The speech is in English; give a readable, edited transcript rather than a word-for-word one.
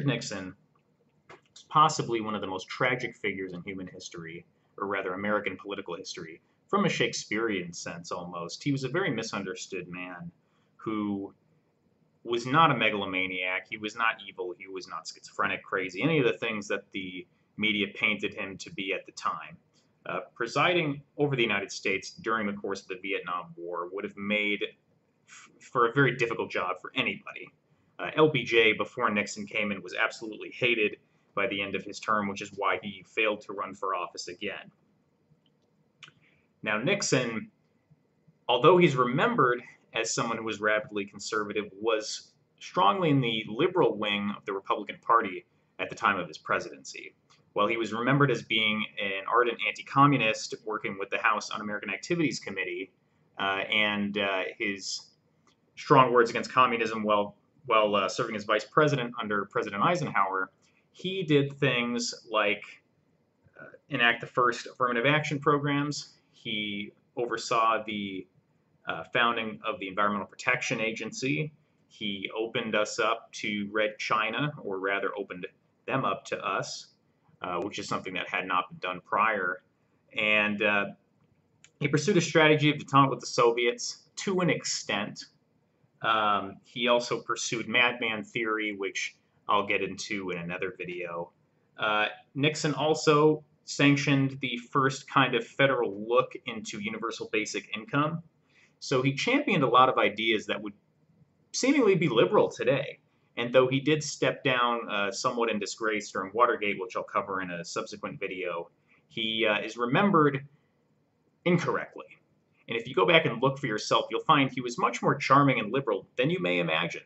Nixon is possibly one of the most tragic figures in human history, or rather American political history, from a Shakespearean sense almost. He was a very misunderstood man who was not a megalomaniac, he was not evil, he was not schizophrenic, crazy, any of the things that the media painted him to be at the time. Presiding over the United States during the course of the Vietnam War would have made for a very difficult job for anybody. LBJ, before Nixon came in, was absolutely hated by the end of his term, which is why he failed to run for office again. Now, Nixon, although he's remembered as someone who was rapidly conservative, was strongly in the liberal wing of the Republican Party at the time of his presidency. While he was remembered as being an ardent anti-communist working with the House Un-American Activities Committee and his strong words against communism while serving as vice president under President Eisenhower, he did things like enact the first affirmative action programs. He oversaw the founding of the Environmental Protection Agency. He opened us up to Red China, or rather opened them up to us, which is something that had not been done prior. And he pursued a strategy of detente with the Soviets to an extent. He also pursued madman theory, which I'll get into in another video. Nixon also sanctioned the first kind of federal look into universal basic income. So he championed a lot of ideas that would seemingly be liberal today. And though he did step down somewhat in disgrace during Watergate, which I'll cover in a subsequent video, he is remembered incorrectly. And if you go back and look for yourself, you'll find he was much more charming and liberal than you may imagine.